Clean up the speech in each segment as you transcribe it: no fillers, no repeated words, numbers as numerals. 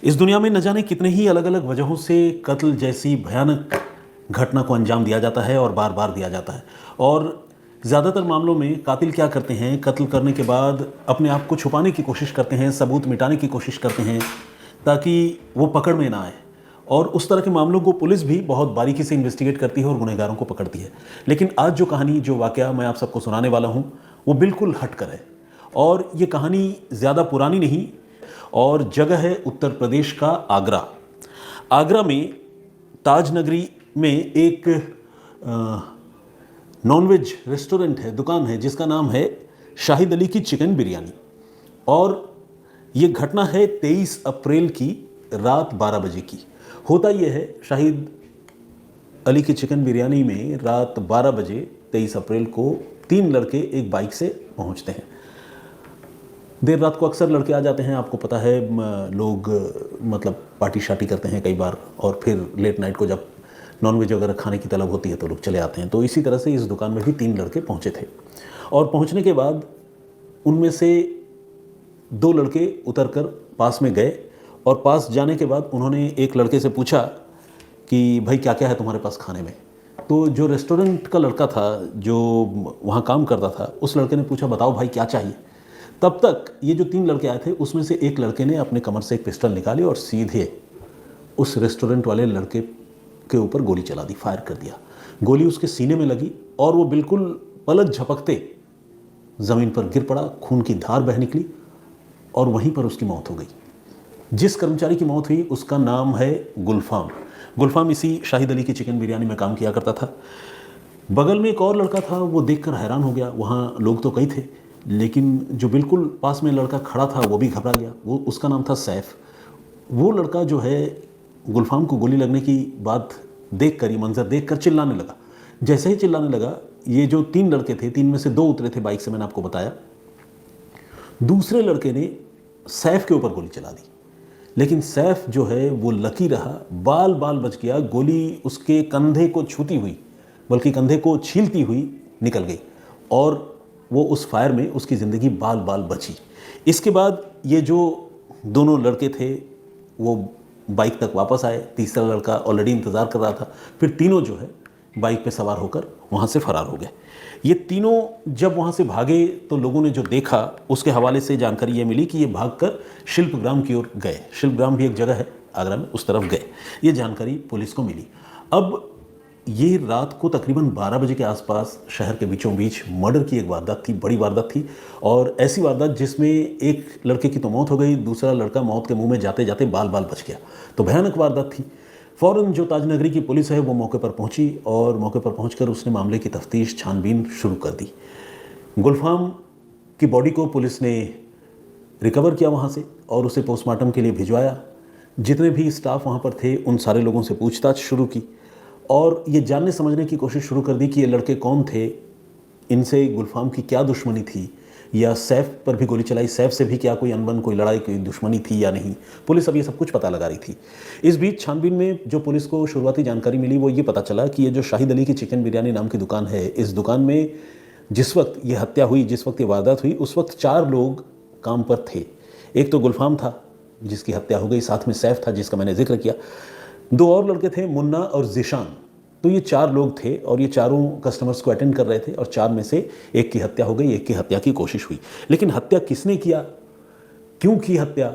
इस दुनिया में न जाने कितने ही अलग अलग वजहों से कत्ल जैसी भयानक घटना को अंजाम दिया जाता है और बार बार दिया जाता है। और ज़्यादातर मामलों में कातिल क्या करते हैं, कत्ल करने के बाद अपने आप को छुपाने की कोशिश करते हैं, सबूत मिटाने की कोशिश करते हैं ताकि वो पकड़ में ना आए। और उस तरह के मामलों को पुलिस भी बहुत बारीकी से इन्वेस्टिगेट करती है और गुनहगारों को पकड़ती है। लेकिन आज जो कहानी, जो वाकया मैं आप सबको सुनाने वाला हूँ, वो बिल्कुल हटकर है। और ये कहानी ज़्यादा पुरानी नहीं, और जगह है उत्तर प्रदेश का आगरा। आगरा में ताज नगरी में एक नॉनवेज रेस्टोरेंट है, दुकान है, जिसका नाम है शाहिद अली की चिकन बिरयानी। और ये घटना है 23 अप्रैल की रात 12 बजे की। होता यह है, शाहिद अली की चिकन बिरयानी में रात 12 बजे 23 अप्रैल को 3 लड़के एक बाइक से पहुंचते हैं। देर रात को अक्सर लड़के आ जाते हैं, आपको पता है, लोग मतलब पार्टी शार्टी करते हैं कई बार, और फिर लेट नाइट को जब नॉनवेज वगैरह खाने की तलब होती है तो लोग चले आते हैं। तो इसी तरह से इस दुकान में भी 3 लड़के पहुंचे थे। और पहुंचने के बाद उनमें से 2 लड़के उतरकर पास में गए, और पास जाने के बाद उन्होंने एक लड़के से पूछा कि भाई क्या क्या है तुम्हारे पास खाने में। तो जो रेस्टोरेंट का लड़का था, जो वहाँ काम करता था, उस लड़के ने पूछा बताओ भाई क्या चाहिए। तब तक ये जो 3 लड़के आए थे उसमें से एक लड़के ने अपने कमर से एक पिस्टल निकाली और सीधे उस रेस्टोरेंट वाले लड़के के ऊपर गोली चला दी, फायर कर दिया। गोली उसके सीने में लगी और वो बिल्कुल पलक झपकते ज़मीन पर गिर पड़ा, खून की धार बह निकली और वहीं पर उसकी मौत हो गई। जिस कर्मचारी की मौत हुई उसका नाम है गुलफाम। गुलफाम इसी शाहिद अली की चिकन बिरयानी में काम किया करता था। बगल में एक और लड़का था, वो देखकर हैरान हो गया। वहाँ लोग तो कई थे, लेकिन जो बिल्कुल पास में लड़का खड़ा था वो भी घबरा गया। वो उसका नाम था सैफ। वो लड़का जो है गुलफाम को गोली लगने की बात देखकर, ये मंजर देखकर चिल्लाने लगा। जैसे ही चिल्लाने लगा, ये जो 3 लड़के थे, 3 में से 2 उतरे थे बाइक से, मैंने आपको बताया। दूसरे लड़के ने सैफ के ऊपर गोली चला दी, लेकिन सैफ जो है वो लकी रहा, बाल बाल बच गया। गोली उसके कंधे को छूती हुई, बल्कि कंधे को छीलती हुई निकल गई, और वो उस फायर में उसकी ज़िंदगी बाल बाल बची। इसके बाद ये जो दोनों लड़के थे वो बाइक तक वापस आए। तीसरा लड़का ऑलरेडी इंतज़ार कर रहा था। फिर तीनों जो है बाइक पे सवार होकर वहाँ से फरार हो गए। ये तीनों जब वहाँ से भागे तो लोगों ने जो देखा उसके हवाले से जानकारी ये मिली कि ये भागकर शिल्पग्राम की ओर गए। शिल्पग्राम भी एक जगह है आगरा में, उस तरफ गए। ये जानकारी पुलिस को मिली। अब ये रात को तकरीबन 12 बजे के आसपास शहर के बीचों बीच मर्डर की एक वारदात थी, बड़ी वारदात थी। और ऐसी वारदात जिसमें एक लड़के की तो मौत हो गई, दूसरा लड़का मौत के मुंह में जाते जाते बाल बाल बच गया। तो भयानक वारदात थी। फ़ौरन जो ताज नगरी की पुलिस है वो मौके पर पहुंची, और मौके पर पहुंचकर उसने मामले की तफ्तीश, छानबीन शुरू कर दी। गुलफाम की बॉडी को पुलिस ने रिकवर किया वहाँ से और उसे पोस्टमार्टम के लिए भिजवाया। जितने भी स्टाफ वहाँ पर थे उन सारे लोगों से पूछताछ शुरू की, और ये जानने समझने की कोशिश शुरू कर दी कि ये लड़के कौन थे, इनसे गुलफाम की क्या दुश्मनी थी, या सैफ पर भी गोली चलाई, सैफ से भी क्या कोई अनबन, कोई लड़ाई, कोई दुश्मनी थी या नहीं। पुलिस अब ये सब कुछ पता लगा रही थी। इस बीच छानबीन में जो पुलिस को शुरुआती जानकारी मिली वो ये पता चला कि ये जो शाहिद अली की चिकन बिरयानी नाम की दुकान है, इस दुकान में जिस वक्त ये हत्या हुई, जिस वक्त ये वारदात हुई, उस वक्त 4 लोग काम पर थे। एक तो गुलफाम था जिसकी हत्या हो गई, साथ में सैफ था जिसका मैंने जिक्र किया, 2 और लड़के थे, मुन्ना और जिशान। तो ये 4 लोग थे और ये चारों कस्टमर्स को अटेंड कर रहे थे, और 4 में से एक की हत्या हो गई, एक की हत्या की कोशिश हुई। लेकिन हत्या किसने किया, क्यों की हत्या,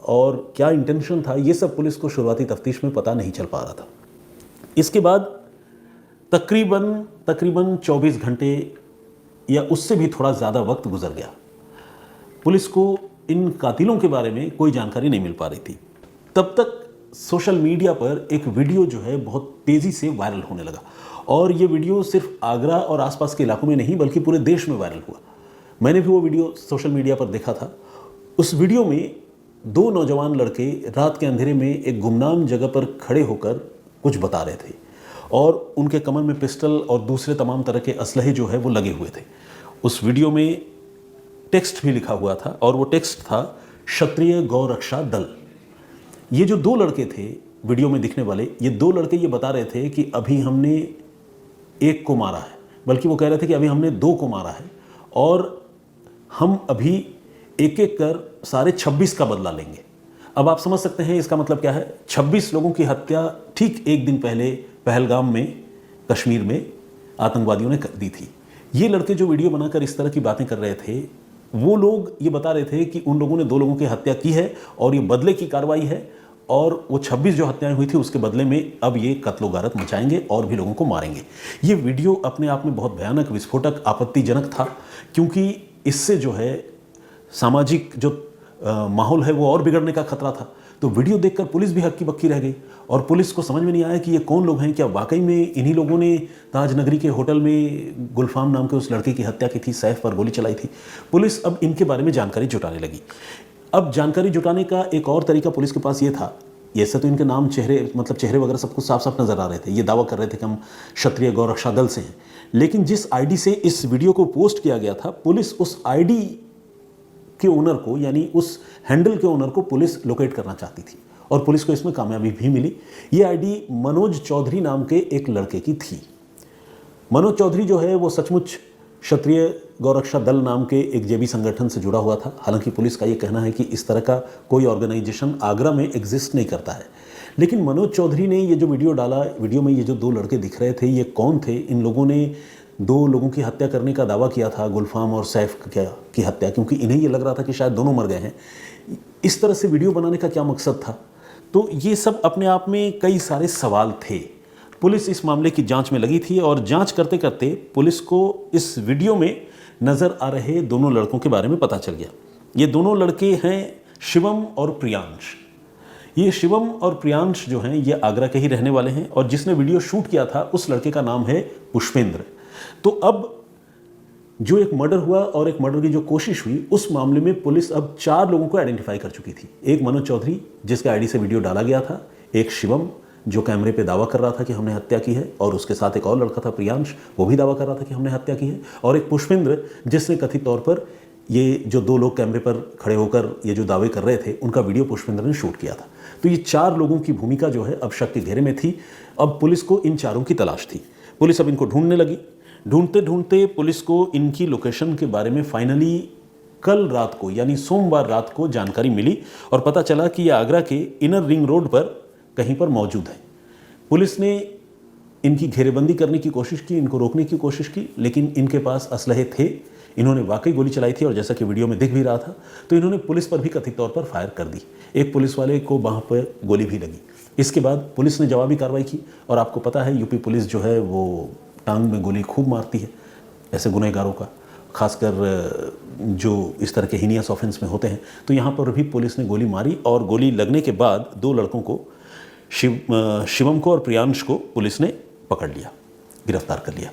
और क्या इंटेंशन था, ये सब पुलिस को शुरुआती तफ्तीश में पता नहीं चल पा रहा था। इसके बाद तकरीबन 24 घंटे या उससे भी थोड़ा ज़्यादा वक्त गुजर गया। पुलिस को इन कातिलों के बारे में कोई जानकारी नहीं मिल पा रही थी। तब तक सोशल मीडिया पर एक वीडियो जो है बहुत तेज़ी से वायरल होने लगा, और ये वीडियो सिर्फ आगरा और आसपास के इलाकों में नहीं बल्कि पूरे देश में वायरल हुआ। मैंने भी वो वीडियो सोशल मीडिया पर देखा था। उस वीडियो में 2 नौजवान लड़के रात के अंधेरे में एक गुमनाम जगह पर खड़े होकर कुछ बता रहे थे, और उनके कमर में पिस्टल और दूसरे तमाम तरह के असलहे जो है वो लगे हुए थे। उस वीडियो में टेक्स्ट भी लिखा हुआ था, और वो टेक्स्ट था क्षत्रिय गौ रक्षा दल। ये जो 2 लड़के थे वीडियो में दिखने वाले, ये 2 लड़के ये बता रहे थे कि अभी हमने 1 को मारा है, बल्कि वो कह रहे थे कि अभी हमने 2 को मारा है, और हम अभी एक एक कर सारे 26 का बदला लेंगे। अब आप समझ सकते हैं इसका मतलब क्या है। 26 लोगों की हत्या ठीक एक दिन पहले पहलगाम में, कश्मीर में आतंकवादियों ने कर दी थी। ये लड़के जो वीडियो बनाकर इस तरह की बातें कर रहे थे, वो लोग ये बता रहे थे कि उन लोगों ने 2 लोगों की हत्या की है और ये बदले की कार्रवाई है, और वो 26 जो हत्याएं हुई थी उसके बदले में अब ये कत्लो गारत मचाएंगे और भी लोगों को मारेंगे। ये वीडियो अपने आप में बहुत भयानक, विस्फोटक, आपत्तिजनक था, क्योंकि इससे जो है सामाजिक जो माहौल है वो और बिगड़ने का खतरा था। तो वीडियो देखकर पुलिस भी हक्की बक्की रह गई और पुलिस को समझ में नहीं आया कि ये कौन लोग हैं। क्या वाकई में इन्हीं लोगों ने ताजनगरी के होटल में गुलफाम नाम के उस लड़के की हत्या की थी, सैफ पर गोली चलाई थी? पुलिस अब इनके बारे में जानकारी जुटाने लगी। अब जानकारी जुटाने का एक और तरीका पुलिस के पास ये था, ऐसे तो इनके नाम, चेहरे वगैरह सब कुछ साफ साफ नजर आ रहे थे। ये दावा कर रहे थे कि हम क्षत्रिय गौरक्षा दल से हैं, लेकिन जिस आईडी से इस वीडियो को पोस्ट किया गया था, पुलिस उस आईडी के ओनर को, यानी उस हैंडल के ओनर को पुलिस लोकेट करना चाहती थी और पुलिस को इसमें कामयाबी भी मिली। ये आईडी मनोज चौधरी नाम के एक लड़के की थी। मनोज चौधरी जो है वो सचमुच क्षत्रिय गौरक्षा दल नाम के एक जेबी संगठन से जुड़ा हुआ था। हालांकि पुलिस का ये कहना है कि इस तरह का कोई ऑर्गेनाइजेशन आगरा में एग्जिस्ट नहीं करता है। लेकिन मनोज चौधरी ने ये जो वीडियो डाला, वीडियो में ये जो 2 लड़के दिख रहे थे, ये कौन थे? इन लोगों ने 2 लोगों की हत्या करने का दावा किया था, गुलफाम और सैफ की हत्या, क्योंकि इन्हें ये लग रहा था कि शायद दोनों मर गए हैं। इस तरह से वीडियो बनाने का क्या मकसद था? तो ये सब अपने आप में कई सारे सवाल थे। पुलिस इस मामले की जांच में लगी थी और जांच करते करते पुलिस को इस वीडियो में नज़र आ रहे दोनों लड़कों के बारे में पता चल गया। ये दोनों लड़के हैं शिवम और प्रियांश। ये शिवम और प्रियांश जो हैं ये आगरा के ही रहने वाले हैं और जिसने वीडियो शूट किया था उस लड़के का नाम है पुष्पेंद्र। तो अब जो एक मर्डर हुआ और एक मर्डर की जो कोशिश हुई, उस मामले में पुलिस अब 4 लोगों को आइडेंटिफाई कर चुकी थी। एक मनोज चौधरी जिसके आईडी से वीडियो डाला गया था, एक शिवम जो कैमरे पे दावा कर रहा था कि हमने हत्या की है, और उसके साथ एक और लड़का था प्रियांश, वो भी दावा कर रहा था कि हमने हत्या की है, और एक पुष्पेंद्र जिसने कथित तौर पर ये जो 2 लोग कैमरे पर खड़े होकर ये जो दावे कर रहे थे उनका वीडियो पुष्पेंद्र ने शूट किया था। तो ये 4 लोगों की भूमिका जो है अब शक के घेरे में थी। अब पुलिस को इन 4 की तलाश थी। पुलिस अब इनको ढूंढने लगी। ढूंढते ढूंढते पुलिस को इनकी लोकेशन के बारे में फाइनली कल रात को, यानी सोमवार रात को जानकारी मिली और पता चला कि ये आगरा के इनर रिंग रोड पर कहीं पर मौजूद है। पुलिस ने इनकी घेरेबंदी करने की कोशिश की, इनको रोकने की कोशिश की, लेकिन इनके पास असलहे थे। इन्होंने वाकई गोली चलाई थी और जैसा कि वीडियो में दिख भी रहा था, तो इन्होंने पुलिस पर भी कथित तौर पर फायर कर दी। एक पुलिस वाले को बांह पर गोली भी लगी। इसके बाद पुलिस ने जवाबी कार्रवाई की और आपको पता है यूपी पुलिस जो है वो टांग में गोली खूब मारती है ऐसे गुनहगारों का, खासकर जो इस तरह के हीनियस ऑफेंस में होते हैं। तो यहाँ पर भी पुलिस ने गोली मारी और गोली लगने के बाद 2 लड़कों को, शिवम को और प्रियांश को पुलिस ने पकड़ लिया, गिरफ्तार कर लिया।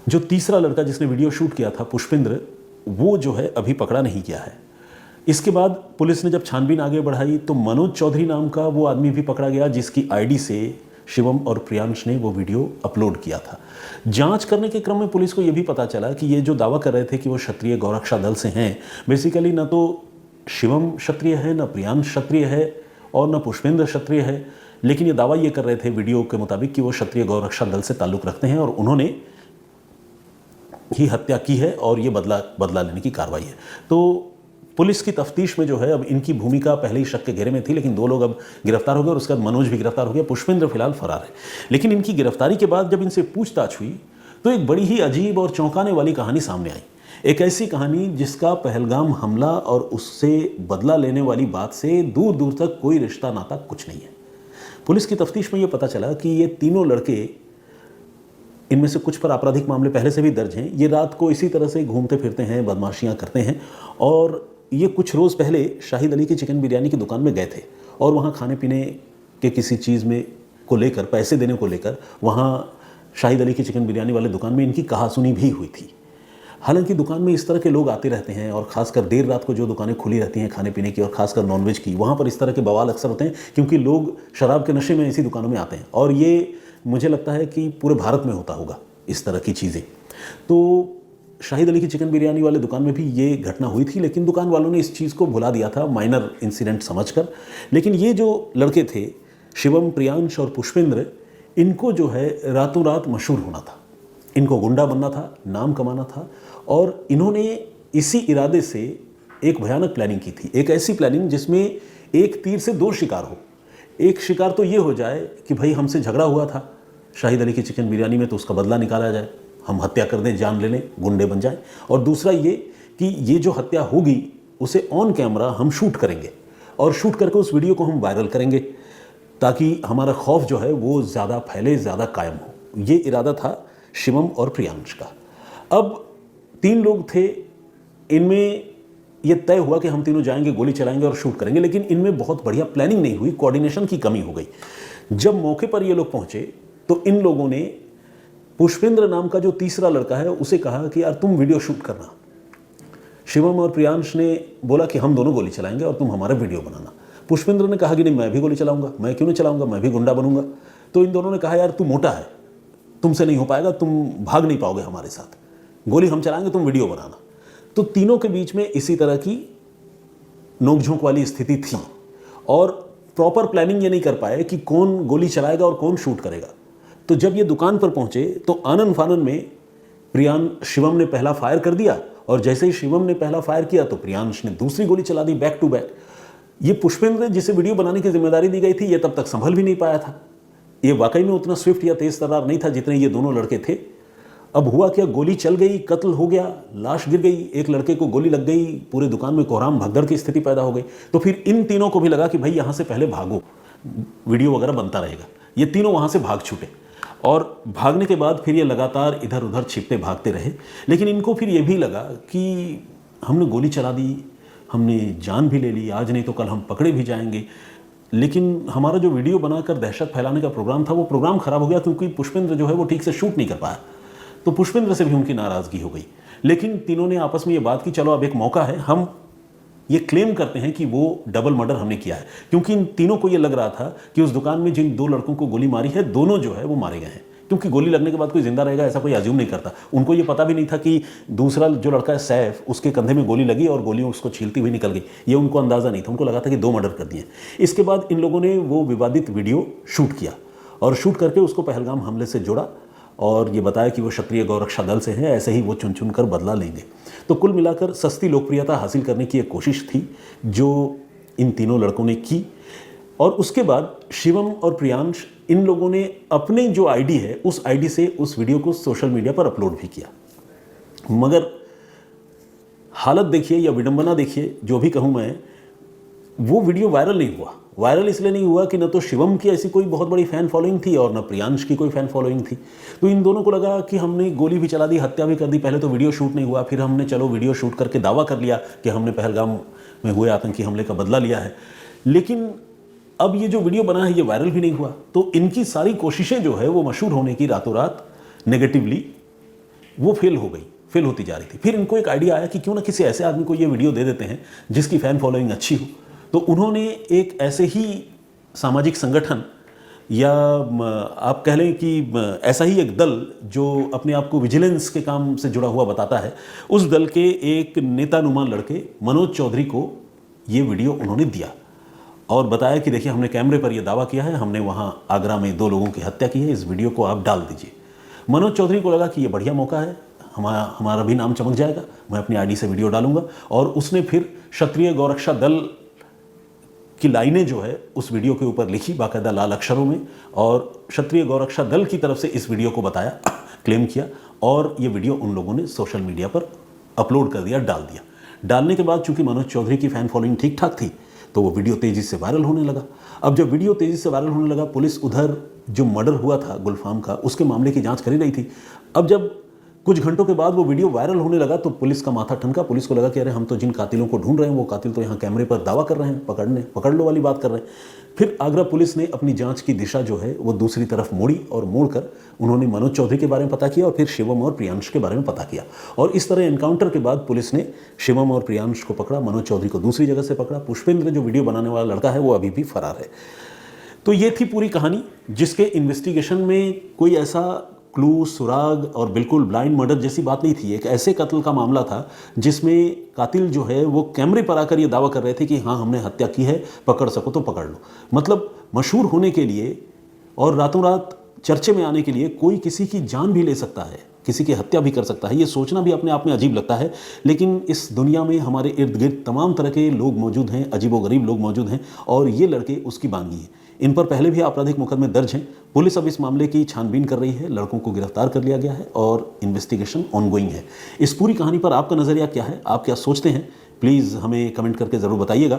जो तीसरा लड़का जिसने वीडियो शूट किया था पुष्पेंद्र, वो जो है अभी पकड़ा नहीं गया है। इसके बाद पुलिस ने जब छानबीन आगे बढ़ाई तो मनोज चौधरी नाम का वो आदमी भी पकड़ा गया जिसकी आईडी से शिवम और प्रियांश ने वो वीडियो अपलोड किया था। जांच करने के क्रम में पुलिस को ये भी पता चला कि ये जो दावा कर रहे थे कि वो क्षत्रिय गौरक्षा दल से हैं, बेसिकली ना तो शिवम क्षत्रिय है, ना प्रियांश क्षत्रिय है और ना पुष्पेंद्र क्षत्रिय है, लेकिन ये दावा ये कर रहे थे वीडियो के मुताबिक कि वो क्षत्रिय गौरक्षा दल से ताल्लुक़ रखते हैं और उन्होंने ही हत्या की है और ये बदला लेने की कार्रवाई है। तो पुलिस की तफ्तीश में जो है अब इनकी भूमिका पहले ही शक के घेरे में थी, लेकिन 2 लोग अब गिरफ्तार हो गए और उसके बाद मनोज भी गिरफ्तार हो गया। पुष्पेंद्र फिलहाल फरार है। लेकिन इनकी गिरफ्तारी के बाद जब इनसे पूछताछ हुई तो एक बड़ी ही अजीब और चौंकाने वाली कहानी सामने आई। एक ऐसी कहानी जिसका पहलगाम हमला और उससे बदला लेने वाली बात से दूर दूर तक कोई रिश्ता नाता कुछ नहीं है। पुलिस की तफ्तीश में यह पता चला कि ये तीनों लड़के, इनमें से कुछ पर आपराधिक मामले पहले से भी दर्ज हैं, ये रात को इसी तरह से घूमते फिरते हैं, बदमाशियां करते हैं और ये कुछ रोज़ पहले शाहिद अली की चिकन बिरयानी की दुकान में गए थे और वहाँ खाने पीने के किसी चीज़ में को लेकर, पैसे देने को लेकर वहाँ शाहिद अली की चिकन बिरयानी वाले दुकान में इनकी कहासुनी भी हुई थी। हालांकि दुकान में इस तरह के लोग आते रहते हैं और ख़ासकर देर रात को जो दुकानें खुली रहती हैं खाने पीने की और ख़ासकर नॉनवेज की, वहाँ पर इस तरह के बवाल अक्सर होते हैं क्योंकि लोग शराब के नशे में इसी दुकानों में आते हैं और ये मुझे लगता है कि पूरे भारत में होता होगा इस तरह की चीज़ें। तो शाहिद अली की चिकन बिरयानी वाले दुकान में भी ये घटना हुई थी, लेकिन दुकान वालों ने इस चीज़ को भुला दिया था, माइनर इंसिडेंट समझकर। लेकिन ये जो लड़के थे शिवम, प्रियांश और पुष्पेंद्र, इनको जो है रातों रात मशहूर होना था, इनको गुंडा बनना था, नाम कमाना था और इन्होंने इसी इरादे से एक भयानक प्लानिंग की थी। एक ऐसी प्लानिंग जिसमें एक तीर से दो शिकार हो। एक शिकार तो ये हो जाए कि भाई हमसे झगड़ा हुआ था शाहिद अली की चिकन बिरयानी में, तो उसका बदला निकाला जाए, हम हत्या कर दें, जान ले लें, गुंडे बन जाएं। और दूसरा ये कि ये जो हत्या होगी उसे ऑन कैमरा हम शूट करेंगे और शूट करके उस वीडियो को हम वायरल करेंगे ताकि हमारा खौफ जो है वो ज़्यादा फैले, ज़्यादा कायम हो। ये इरादा था शिवम और प्रियांश का। अब 3 लोग थे, इनमें ये तय हुआ कि हम तीनों जाएंगे, गोली चलाएंगे और शूट करेंगे, लेकिन इनमें बहुत बढ़िया प्लानिंग नहीं हुई, कोऑर्डिनेशन की कमी हो गई। जब मौके पर ये लोग पहुंचे तो इन लोगों ने पुष्पेंद्र नाम का जो तीसरा लड़का है उसे कहा कि यार तुम वीडियो शूट करना। शिवम और प्रियांश ने बोला कि हम दोनों गोली चलाएंगे और तुम हमारा वीडियो बनाना। पुष्पेंद्र ने कहा कि नहीं, मैं भी गोली चलाऊंगा, मैं क्यों नहीं चलाऊंगा, मैं भी गुंडा बनूंगा। तो इन दोनों ने कहा यार तू मोटा है, तुमसे नहीं हो पाएगा, तुम भाग नहीं पाओगे हमारे साथ, गोली हम चलाएंगे, तुम वीडियो बनाना। तो तीनों के बीच में इसी तरह की नोकझोंक वाली स्थिति थी और प्रॉपर प्लानिंग ये नहीं कर पाए कि कौन गोली चलाएगा और कौन शूट करेगा। तो जब ये दुकान पर पहुंचे तो आनन फानन में शिवम ने पहला फायर कर दिया और जैसे ही शिवम ने पहला फायर किया तो प्रियांश ने दूसरी गोली चला दी, बैक टू बैक। ये पुष्पेंद्र जिसे वीडियो बनाने की जिम्मेदारी दी गई थी, ये तब तक संभल भी नहीं पाया था। ये वाकई में उतना स्विफ्ट या तेज तर्रार नहीं था जितने ये दोनों लड़के थे। अब हुआ क्या, गोली चल गई, कत्ल हो गया, लाश गिर गई, एक लड़के को गोली लग गई, पूरे दुकान में कोहराम भगदड़ की स्थिति पैदा हो गई। तो फिर इन तीनों को भी लगा कि भाई यहाँ से पहले भागो, वीडियो वगैरह बनता रहेगा। ये तीनों वहाँ से भाग छूटे और भागने के बाद फिर ये लगातार इधर उधर छिपते भागते रहे। लेकिन इनको फिर ये भी लगा कि हमने गोली चला दी, हमने जान भी ले ली, आज नहीं तो कल हम पकड़े भी जाएंगे। लेकिन हमारा जो वीडियो बनाकर दहशत फैलाने का प्रोग्राम था वो प्रोग्राम खराब हो गया क्योंकि पुष्पेंद्र जो है वो ठीक से शूट नहीं कर पाया। तो पुष्पेंद्र से भी उनकी नाराज़गी हो गई। लेकिन तीनों ने आपस में ये बात की चलो अब एक मौका है, हम ये क्लेम करते हैं कि वो डबल मर्डर हमने किया है। क्योंकि इन तीनों को ये लग रहा था कि उस दुकान में जिन 2 लड़कों को गोली मारी है दोनों जो है वो मारे गए हैं, क्योंकि गोली लगने के बाद कोई जिंदा रहेगा ऐसा कोई अज्यूम नहीं करता। उनको ये पता भी नहीं था कि दूसरा जो लड़का है सैफ, उसके कंधे में गोली लगी और गोली उसको छीलती हुई निकल गई, ये उनको अंदाज़ा नहीं था। उनको लगा था कि 2 मर्डर कर दिए। इसके बाद इन लोगों ने वो विवादित वीडियो शूट किया और शूट करके उसको पहलगाम हमले से जोड़ा और ये बताया कि वो क्षत्रिय गौरक्षा दल से हैं, ऐसे ही वो चुन चुन कर बदला लेंगे। तो कुल मिलाकर सस्ती लोकप्रियता हासिल करने की एक कोशिश थी जो इन तीनों लड़कों ने की। और उसके बाद शिवम और प्रियांश इन लोगों ने अपनी जो आईडी है उस आईडी से उस वीडियो को सोशल मीडिया पर अपलोड भी किया। मगर हालत देखिए या विडंबना देखिए, जो भी कहूँ मैं, वो वीडियो वायरल नहीं हुआ। वायरल इसलिए नहीं हुआ कि न तो शिवम की ऐसी कोई बहुत बड़ी फ़ैन फॉलोइंग थी और न प्रियांश की कोई फ़ैन फॉलोइंग थी। तो इन दोनों को लगा कि हमने गोली भी चला दी, हत्या भी कर दी, पहले तो वीडियो शूट नहीं हुआ, फिर हमने चलो वीडियो शूट करके दावा कर लिया कि हमने पहलगाम में हुए आतंकी हमले का बदला लिया है। लेकिन अब ये जो वीडियो बना है ये वायरल भी नहीं हुआ। तो इनकी सारी कोशिशें जो है वो मशहूर होने की रातों रात नेगेटिवली वो फेल होती जा रही थी। फिर इनको एक आइडिया आया कि क्यों ना किसी ऐसे आदमी को ये वीडियो दे देते हैं जिसकी फ़ैन फॉलोइंग अच्छी हो। तो उन्होंने एक ऐसे ही सामाजिक संगठन या आप कह लें कि ऐसा ही एक दल जो अपने आप को विजिलेंस के काम से जुड़ा हुआ बताता है, उस दल के एक नेतानुमा लड़के मनोज चौधरी को ये वीडियो उन्होंने दिया और बताया कि देखिए हमने कैमरे पर यह दावा किया है, हमने वहाँ आगरा में 2 लोगों की हत्या की है, इस वीडियो को आप डाल दीजिए। मनोज चौधरी को लगा कि ये बढ़िया मौका है, हमारा भी नाम चमक जाएगा, मैं अपनी आईडी से वीडियो डालूंगा। और उसने फिर क्षत्रिय गौरक्षा दल की लाइनें जो है उस वीडियो के ऊपर लिखी बाकायदा लाल अक्षरों में और क्षत्रिय गौरक्षा दल की तरफ से इस वीडियो को बताया, क्लेम किया और ये वीडियो उन लोगों ने सोशल मीडिया पर अपलोड कर दिया, डाल दिया। डालने के बाद चूंकि मनोज चौधरी की फ़ैन फॉलोइंग ठीक ठाक थी तो वो वीडियो तेज़ी से वायरल होने लगा। अब जब वीडियो तेज़ी से वायरल होने लगा, पुलिस उधर जो मर्डर हुआ था गुलफाम का उसके मामले की जाँच कर ही रही थी। अब जब कुछ घंटों के बाद वो वीडियो वायरल होने लगा तो पुलिस का माथा ठनका। पुलिस को लगा कि अरे हम तो जिन कातिलों को ढूंढ रहे हैं वो कातिल तो यहाँ कैमरे पर दावा कर रहे हैं, पकड़ लो वाली बात कर रहे हैं। फिर आगरा पुलिस ने अपनी जांच की दिशा जो है वो दूसरी तरफ मोड़ी और मोड़कर उन्होंने मनोज चौधरी के बारे में पता किया और फिर शिवम और प्रियांश के बारे में पता किया। और इस तरह एनकाउंटर के बाद पुलिस ने शिवम और प्रियांश को पकड़ा, मनोज चौधरी को दूसरी जगह से पकड़ा। पुष्पेंद्र जो वीडियो बनाने वाला लड़का है वो अभी भी फरार है। तो ये थी पूरी कहानी जिसके इन्वेस्टिगेशन में कोई ऐसा क्लू, सुराग और बिल्कुल ब्लाइंड मर्डर जैसी बात नहीं थी। एक ऐसे कत्ल का मामला था जिसमें कातिल जो है वो कैमरे पर आकर ये दावा कर रहे थे कि हाँ हमने हत्या की है, पकड़ सको तो पकड़ लो। मतलब मशहूर होने के लिए और रातों रात चर्चे में आने के लिए कोई किसी की जान भी ले सकता है किसी की हत्या भी कर सकता है। ये सोचना भी अपने आप में अजीब लगता है, लेकिन इस दुनिया में हमारे इर्द गिर्द तमाम तरह के लोग मौजूद हैं, अजीबोगरीब लोग मौजूद हैं, और ये लड़के उसकी बानगी हैं। इन पर पहले भी आपराधिक मुकदमे दर्ज हैं। पुलिस अब इस मामले की छानबीन कर रही है, लड़कों को गिरफ्तार कर लिया गया है और इन्वेस्टिगेशन ऑनगोइंग है। इस पूरी कहानी पर आपका नज़रिया क्या है, आप क्या सोचते हैं, प्लीज़ हमें कमेंट करके ज़रूर बताइएगा।